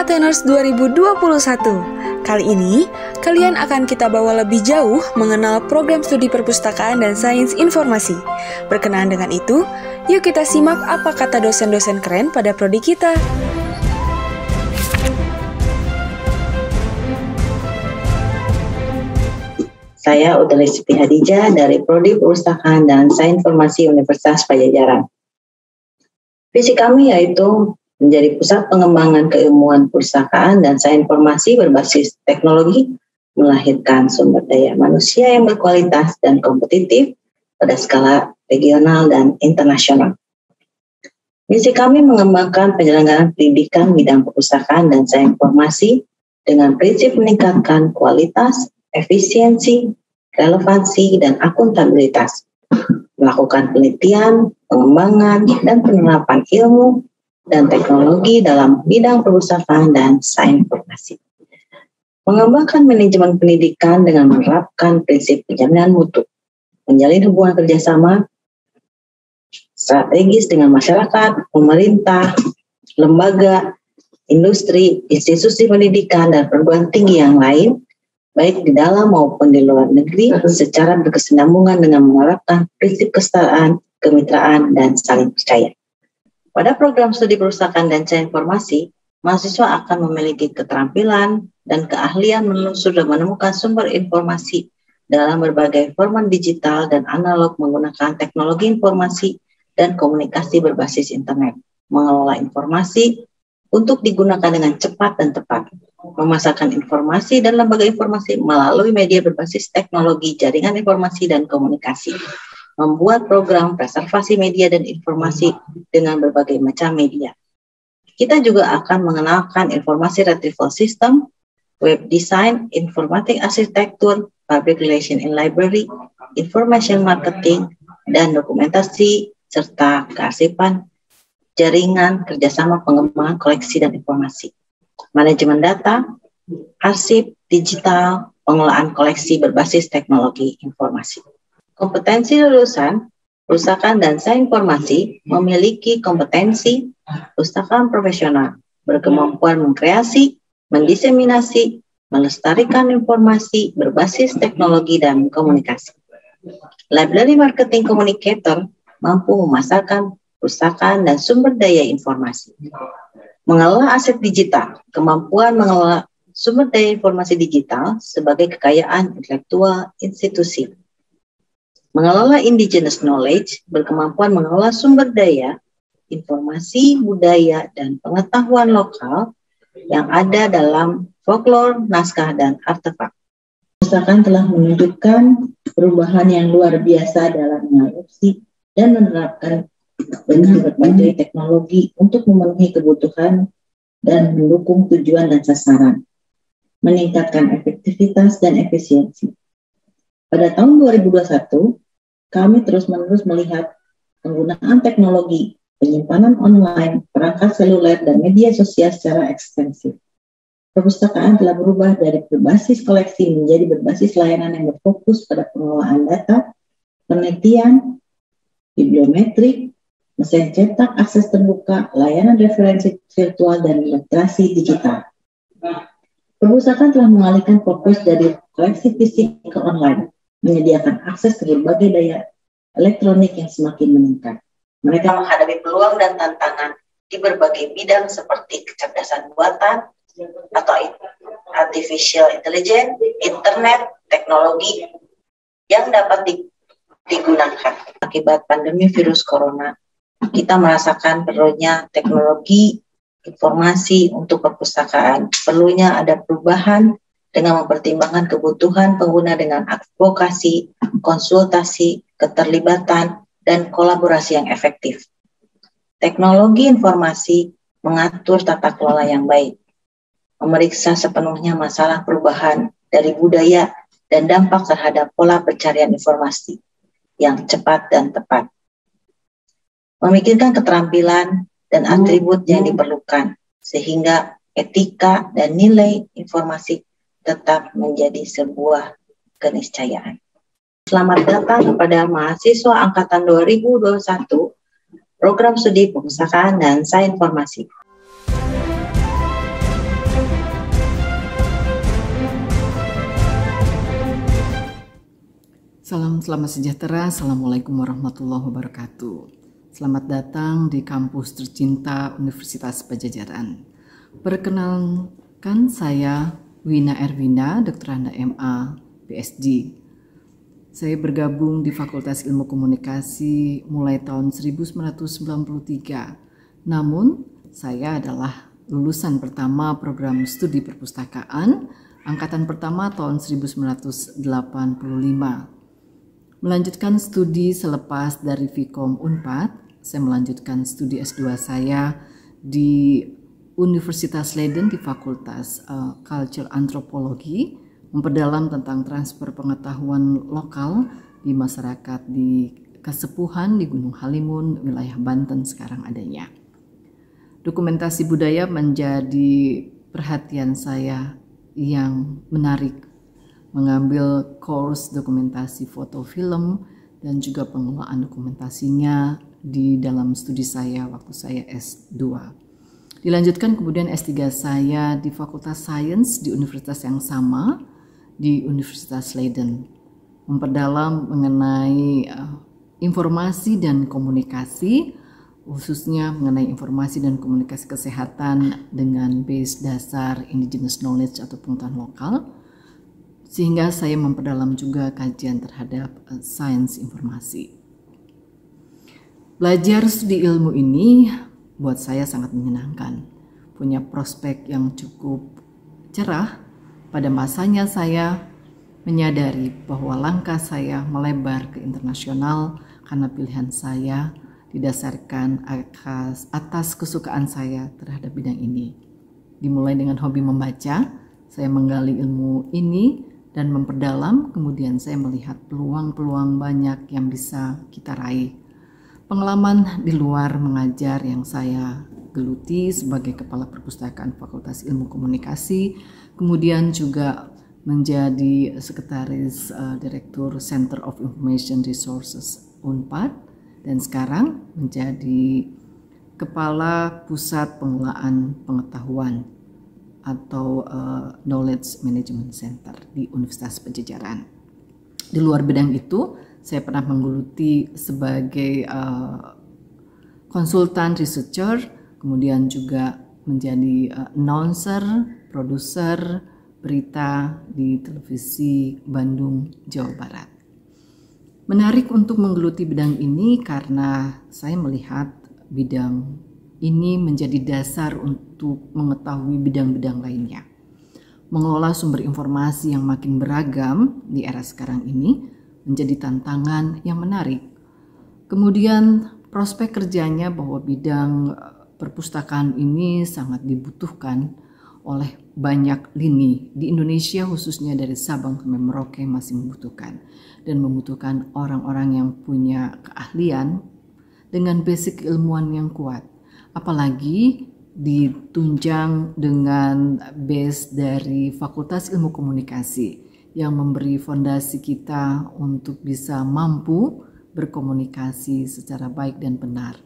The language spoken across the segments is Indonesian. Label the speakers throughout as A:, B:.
A: Ateners 2021. Kali ini, kalian akan kita bawa lebih jauh mengenal program studi perpustakaan dan sains informasi. Berkenaan dengan itu, yuk kita simak apa kata dosen-dosen keren pada prodi kita.
B: Saya Utali Siti Hadijah dari Prodi Perpustakaan dan Sains Informasi Universitas Padjadjaran. Visi kami yaitu menjadi pusat pengembangan keilmuan perpustakaan dan sains informasi berbasis teknologi, melahirkan sumber daya manusia yang berkualitas dan kompetitif pada skala regional dan internasional. Misi kami mengembangkan penyelenggaraan pendidikan bidang perpustakaan dan sains informasi dengan prinsip meningkatkan kualitas, efisiensi, relevansi, dan akuntabilitas, melakukan penelitian, pengembangan, dan penerapan ilmu dan teknologi dalam bidang perpustakaan dan sains informasi. Mengembangkan manajemen pendidikan dengan menerapkan prinsip penjaminan mutu, menjalin hubungan kerjasama strategis dengan masyarakat, pemerintah, lembaga, industri, institusi pendidikan, dan perguruan tinggi yang lain, baik di dalam maupun di luar negeri, secara berkesinambungan dengan menerapkan prinsip kesetaraan, kemitraan, dan saling percaya. Pada program studi perpustakaan dan sains informasi, mahasiswa akan memiliki keterampilan dan keahlian menelusuri dan menemukan sumber informasi dalam berbagai format digital dan analog menggunakan teknologi informasi dan komunikasi berbasis internet, mengelola informasi untuk digunakan dengan cepat dan tepat, memasarkan informasi dan lembaga informasi melalui media berbasis teknologi jaringan informasi dan komunikasi, membuat program preservasi media dan informasi dengan berbagai macam media. Kita juga akan mengenalkan informasi retrieval system, web design, informatik arsitektur, public relation in library, information marketing, dan dokumentasi serta kearsipan jaringan kerjasama pengembangan koleksi dan informasi, manajemen data, arsip digital, pengelolaan koleksi berbasis teknologi informasi. Kompetensi lulusan perpustakaan dan sains informasi memiliki kompetensi perpustakaan profesional, berkemampuan mengkreasi, mendiseminasi, melestarikan informasi berbasis teknologi dan komunikasi. Library marketing communicator mampu memasarkan perpustakaan dan sumber daya informasi. Mengelola aset digital, kemampuan mengelola sumber daya informasi digital sebagai kekayaan intelektual institusi. Mengelola indigenous knowledge, berkemampuan mengelola sumber daya, informasi, budaya, dan pengetahuan lokal yang ada dalam folklore, naskah, dan artefak. Perpustakaan telah menunjukkan perubahan yang luar biasa dalam mengadopsi dan menerapkan dengan berbagai teknologi untuk memenuhi kebutuhan dan mendukung tujuan dan sasaran, meningkatkan efektivitas dan efisiensi. Pada tahun 2021, kami terus-menerus melihat penggunaan teknologi, penyimpanan online, perangkat seluler, dan media sosial secara ekstensif. Perpustakaan telah berubah dari berbasis koleksi menjadi berbasis layanan yang berfokus pada pengelolaan data, penelitian, bibliometrik, mesin cetak, akses terbuka, layanan referensi virtual, dan literasi digital. Perpustakaan telah mengalihkan fokus dari koleksi fisik ke online, menyediakan akses ke berbagai daya elektronik yang semakin meningkat. Mereka menghadapi peluang dan tantangan di berbagai bidang seperti kecerdasan buatan atau artificial intelligence, internet, teknologi yang dapat digunakan. Akibat pandemi virus corona, kita merasakan perlunya teknologi informasi untuk perpustakaan. Perlunya ada perubahan dengan mempertimbangkan kebutuhan pengguna dengan advokasi, konsultasi, keterlibatan, dan kolaborasi yang efektif. Teknologi informasi mengatur tata kelola yang baik, memeriksa sepenuhnya masalah perubahan dari budaya dan dampak terhadap pola pencarian informasi yang cepat dan tepat. Memikirkan keterampilan dan atribut yang diperlukan, sehingga etika dan nilai informasi tetap menjadi sebuah keniscayaan. Selamat datang kepada mahasiswa Angkatan 2021, Program Studi Perpustakaan dan Sains Informasi.
C: Selamat sejahtera. Assalamualaikum warahmatullahi wabarakatuh. Selamat datang di kampus tercinta Universitas Padjadjaran. Perkenalkan, saya Wina Erwina, Doktoranda MA, PhD. Saya bergabung di Fakultas Ilmu Komunikasi mulai tahun 1993. Namun, saya adalah lulusan pertama program studi perpustakaan angkatan pertama tahun 1985. Melanjutkan studi selepas dari Vkom Unpad, saya melanjutkan studi S2 saya di Universitas Leiden di Fakultas Culture Antropologi, memperdalam tentang transfer pengetahuan lokal di masyarakat di Kasepuhan di Gunung Halimun, wilayah Banten sekarang adanya. Dokumentasi budaya menjadi perhatian saya yang menarik. Mengambil course dokumentasi foto film dan juga pengelolaan dokumentasinya di dalam studi saya waktu saya S2. Dilanjutkan kemudian S3 saya di Fakultas Sains di universitas yang sama, di Universitas Leiden. Memperdalam mengenai informasi dan komunikasi, khususnya mengenai informasi dan komunikasi kesehatan dengan base dasar indigenous knowledge atau pengetahuan lokal, sehingga saya memperdalam juga kajian terhadap sains informasi. Belajar studi ilmu ini buat saya sangat menyenangkan, punya prospek yang cukup cerah. Pada masanya saya menyadari bahwa langkah saya melebar ke internasional karena pilihan saya didasarkan atas kesukaan saya terhadap bidang ini. Dimulai dengan hobi membaca, saya menggali ilmu ini dan memperdalam, kemudian saya melihat peluang-peluang banyak yang bisa kita raih. Pengalaman di luar mengajar yang saya geluti sebagai Kepala Perpustakaan Fakultas Ilmu Komunikasi, kemudian juga menjadi Sekretaris Direktur Center of Information Resources Unpad, dan sekarang menjadi Kepala Pusat Pengelolaan Pengetahuan atau Knowledge Management Center di Universitas Padjadjaran. Di luar bidang itu, saya pernah menggeluti sebagai konsultan researcher, kemudian juga menjadi announcer, produser berita di televisi Bandung, Jawa Barat. Menarik untuk menggeluti bidang ini karena saya melihat bidang ini menjadi dasar untuk mengetahui bidang-bidang lainnya. Mengelola sumber informasi yang makin beragam di era sekarang ini menjadi tantangan yang menarik. Kemudian prospek kerjanya bahwa bidang perpustakaan ini sangat dibutuhkan oleh banyak lini. Di Indonesia khususnya dari Sabang sampai Merauke masih membutuhkan. Dan membutuhkan orang-orang yang punya keahlian dengan basic ilmuwan yang kuat. Apalagi ditunjang dengan base dari Fakultas Ilmu Komunikasi yang memberi fondasi kita untuk bisa mampu berkomunikasi secara baik dan benar.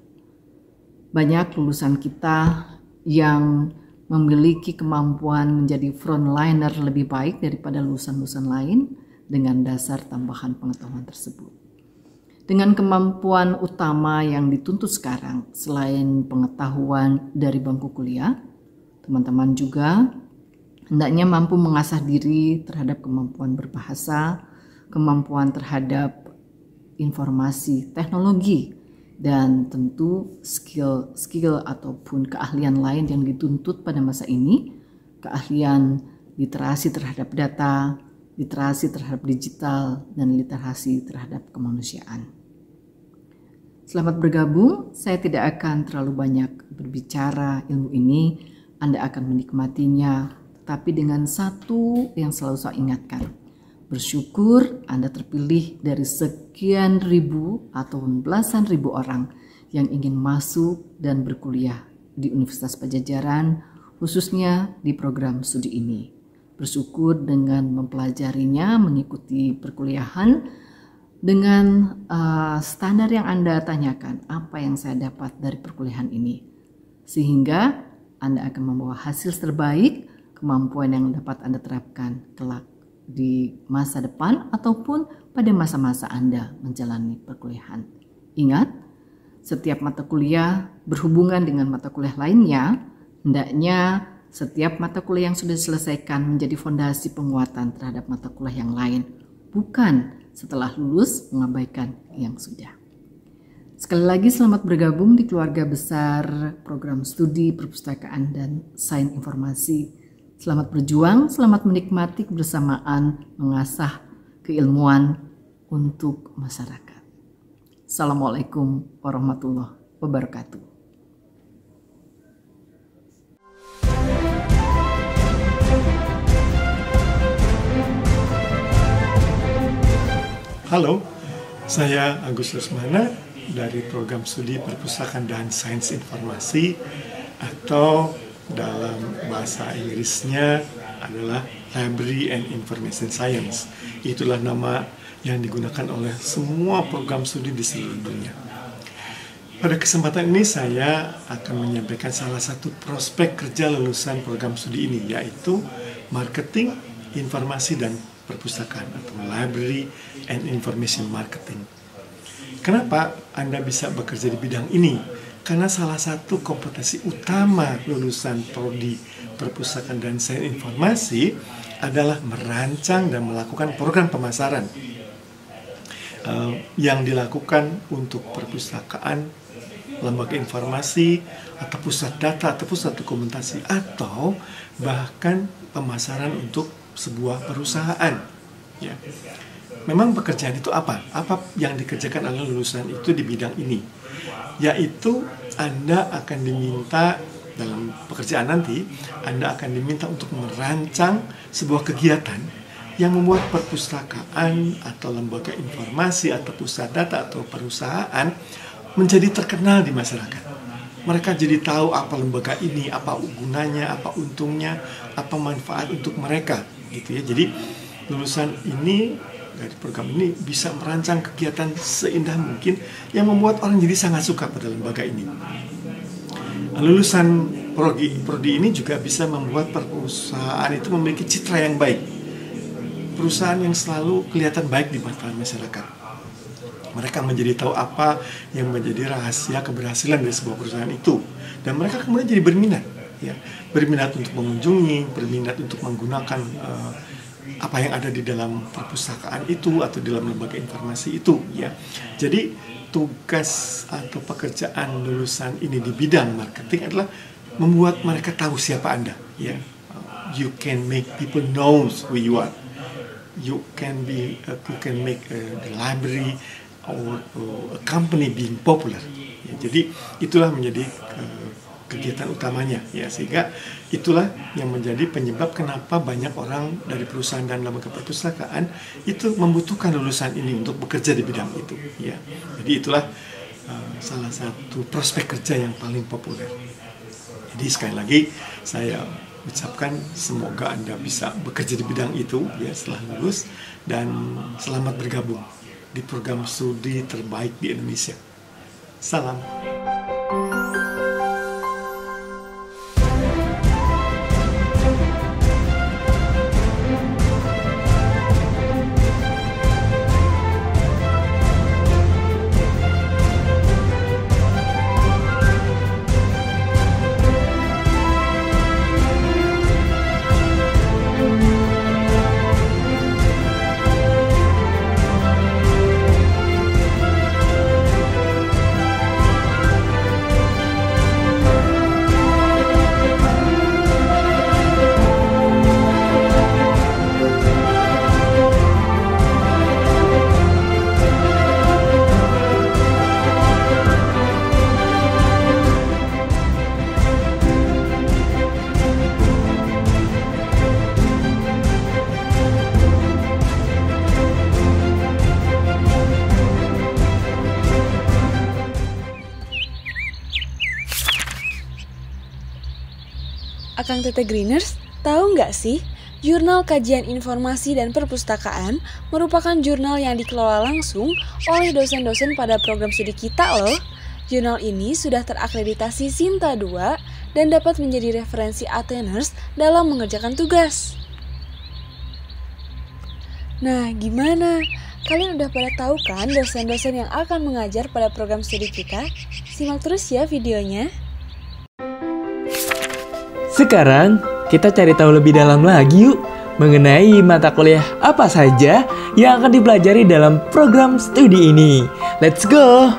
C: Banyak lulusan kita yang memiliki kemampuan menjadi frontliner lebih baik daripada lulusan-lulusan lain dengan dasar tambahan pengetahuan tersebut. Dengan kemampuan utama yang dituntut sekarang, selain pengetahuan dari bangku kuliah, teman-teman juga hendaknya mampu mengasah diri terhadap kemampuan berbahasa, kemampuan terhadap informasi teknologi, dan tentu skill ataupun keahlian lain yang dituntut pada masa ini, keahlian literasi terhadap data, literasi terhadap digital, dan literasi terhadap kemanusiaan. Selamat bergabung, saya tidak akan terlalu banyak berbicara ilmu ini, Anda akan menikmatinya, tetapi dengan satu yang selalu saya ingatkan. Bersyukur Anda terpilih dari sekian ribu atau belasan ribu orang yang ingin masuk dan berkuliah di Universitas Padjadjaran, khususnya di program studi ini. Bersyukur dengan mempelajarinya, mengikuti perkuliahan dengan standar yang Anda tanyakan, apa yang saya dapat dari perkuliahan ini, sehingga Anda akan membawa hasil terbaik, kemampuan yang dapat Anda terapkan kelak di masa depan ataupun pada masa-masa Anda menjalani perkuliahan. Ingat, setiap mata kuliah berhubungan dengan mata kuliah lainnya. Hendaknya setiap mata kuliah yang sudah diselesaikan menjadi fondasi penguatan terhadap mata kuliah yang lain, bukan setelah lulus mengabaikan yang sudah. Sekali lagi selamat bergabung di keluarga besar program studi perpustakaan dan sains informasi. Selamat berjuang, selamat menikmati kebersamaan mengasah keilmuan untuk masyarakat. Assalamualaikum warahmatullahi wabarakatuh.
D: Halo, saya Agus Lesmana dari program studi perpustakaan dan sains informasi, atau dalam bahasa Inggrisnya adalah Library and Information Science. Itulah nama yang digunakan oleh semua program studi di seluruh dunia. Pada kesempatan ini saya akan menyampaikan salah satu prospek kerja lulusan program studi ini, yaitu Marketing, Informasi, dan Perpustakaan atau Library and Information Marketing. Kenapa Anda bisa bekerja di bidang ini? Karena salah satu kompetensi utama lulusan prodi Perpustakaan dan Sains Informasi adalah merancang dan melakukan program pemasaran yang dilakukan untuk perpustakaan, lembaga informasi, atau pusat data, atau pusat dokumentasi, atau bahkan pemasaran untuk sebuah perusahaan. Ya. Memang pekerjaan itu apa? Apa yang dikerjakan oleh lulusan itu di bidang ini? Yaitu Anda akan diminta dalam pekerjaan nanti, Anda akan diminta untuk merancang sebuah kegiatan yang membuat perpustakaan atau lembaga informasi atau pusat data atau perusahaan menjadi terkenal di masyarakat. Mereka jadi tahu apa lembaga ini, apa gunanya, apa untungnya, apa manfaat untuk mereka, gitu ya. Jadi lulusan ini dari program ini bisa merancang kegiatan seindah mungkin yang membuat orang jadi sangat suka pada lembaga ini. Lulusan prodi ini juga bisa membuat perusahaan itu memiliki citra yang baik. Perusahaan yang selalu kelihatan baik di mata masyarakat. Mereka menjadi tahu apa yang menjadi rahasia keberhasilan dari sebuah perusahaan itu. Dan mereka kemudian jadi berminat. Ya. Berminat untuk mengunjungi, berminat untuk menggunakan apa yang ada di dalam perpustakaan itu atau di dalam lembaga informasi itu. Ya. Jadi tugas atau pekerjaan lulusan ini di bidang marketing adalah membuat mereka tahu siapa Anda. Ya. You can make people know who you are. You can make the library or a company being popular. Ya, jadi itulah menjadi kegiatan utamanya, ya, sehingga itulah yang menjadi penyebab kenapa banyak orang dari perusahaan dan lembaga perpustakaan itu membutuhkan lulusan ini untuk bekerja di bidang itu. Ya, jadi itulah salah satu prospek kerja yang paling populer. Jadi sekali lagi saya ucapkan semoga Anda bisa bekerja di bidang itu ya setelah lulus, dan selamat bergabung di program studi terbaik di Indonesia. Salam.
A: Akang Teteh Greeners, tahu nggak sih? Jurnal Kajian Informasi dan Perpustakaan merupakan jurnal yang dikelola langsung oleh dosen-dosen pada program studi kita loh. Jurnal ini sudah terakreditasi Sinta 2 dan dapat menjadi referensi Ateners dalam mengerjakan tugas. Nah, gimana? Kalian udah pada tahu kan dosen-dosen yang akan mengajar pada program studi kita? Simak terus ya videonya.
E: Sekarang kita cari tahu lebih dalam lagi yuk mengenai mata kuliah apa saja yang akan dipelajari dalam program studi ini. Let's go!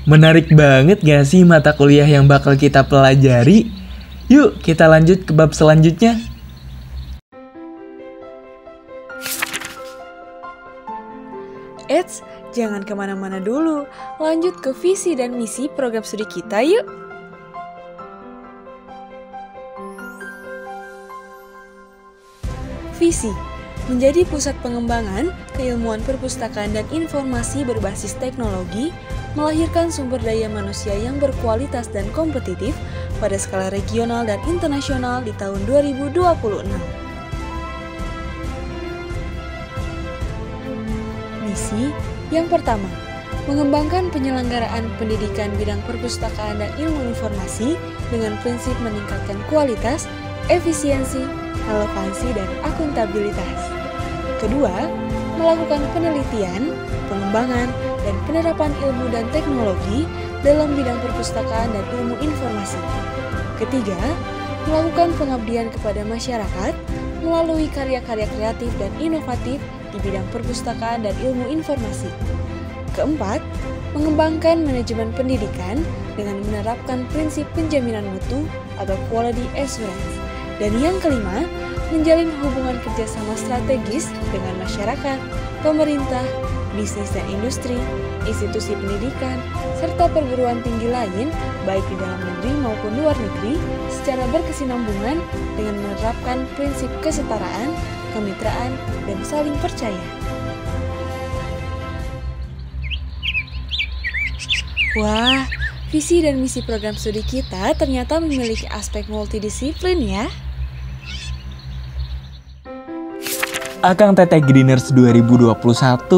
E: Menarik banget gak sih mata kuliah yang bakal kita pelajari? Yuk kita lanjut ke bab selanjutnya.
A: Eits, jangan kemana-mana dulu. Lanjut ke visi dan misi program studi kita yuk. Visi menjadi pusat pengembangan keilmuan perpustakaan dan informasi berbasis teknologi, melahirkan sumber daya manusia yang berkualitas dan kompetitif pada skala regional dan internasional di tahun 2026. Misi yang pertama, mengembangkan penyelenggaraan pendidikan bidang perpustakaan dan ilmu informasi dengan prinsip meningkatkan kualitas, efisiensi, relevansi, dan akuntabilitas. Kedua, melakukan penelitian, pengembangan, dan penerapan ilmu dan teknologi dalam bidang perpustakaan dan ilmu informasi. Ketiga, melakukan pengabdian kepada masyarakat melalui karya-karya kreatif dan inovatif di bidang perpustakaan dan ilmu informasi. Keempat, mengembangkan manajemen pendidikan dengan menerapkan prinsip penjaminan mutu atau quality assurance. Dan yang kelima, menjalin hubungan kerjasama strategis dengan masyarakat, pemerintah, bisnis dan industri, institusi pendidikan, serta perguruan tinggi lain, baik di dalam negeri maupun luar negeri, secara berkesinambungan dengan menerapkan prinsip kesetaraan, kemitraan, dan saling percaya. Wah, visi dan misi program studi kita ternyata memiliki aspek multidisiplin ya.
E: Akang Teteh Greeners 2021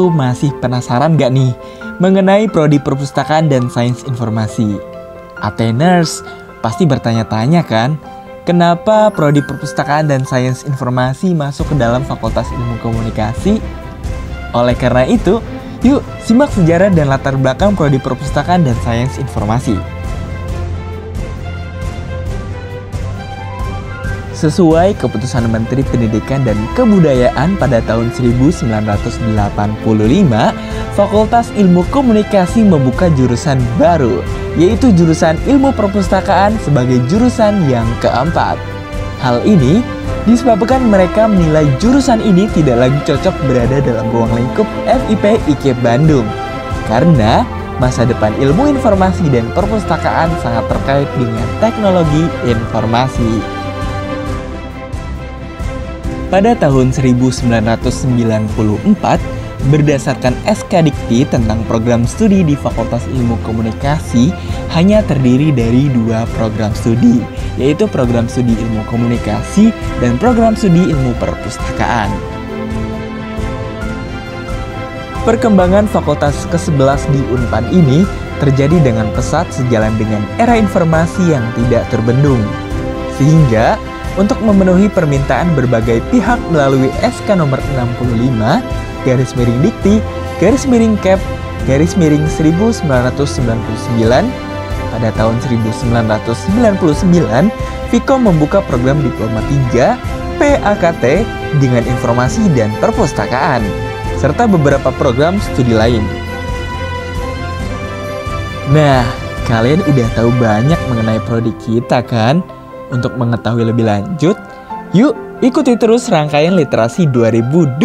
E: masih penasaran gak nih mengenai prodi perpustakaan dan sains informasi? Ateners pasti bertanya-tanya kan, kenapa prodi perpustakaan dan sains informasi masuk ke dalam Fakultas Ilmu Komunikasi? Oleh karena itu, yuk simak sejarah dan latar belakang prodi perpustakaan dan sains informasi. Sesuai keputusan Menteri Pendidikan dan Kebudayaan pada tahun 1985, Fakultas Ilmu Komunikasi membuka jurusan baru, yaitu jurusan Ilmu Perpustakaan sebagai jurusan yang keempat. Hal ini disebabkan mereka menilai jurusan ini tidak lagi cocok berada dalam ruang lingkup FIP IKIP Bandung, karena masa depan ilmu informasi dan perpustakaan sangat terkait dengan teknologi informasi. Pada tahun 1994, berdasarkan SK Dikti tentang program studi di Fakultas Ilmu Komunikasi hanya terdiri dari 2 program studi, yaitu program studi Ilmu Komunikasi dan program studi Ilmu Perpustakaan. Perkembangan fakultas ke-11 di Unpad ini terjadi dengan pesat sejalan dengan era informasi yang tidak terbendung, sehingga untuk memenuhi permintaan berbagai pihak melalui SK nomor 65-Dikti-Cap-1999 pada tahun 1999, Vkom membuka program Diploma 3 PAKT dengan informasi dan perpustakaan, serta beberapa program studi lain. Nah, kalian udah tahu banyak mengenai prodi kita kan? Untuk mengetahui lebih lanjut, yuk ikuti terus rangkaian literasi 2021.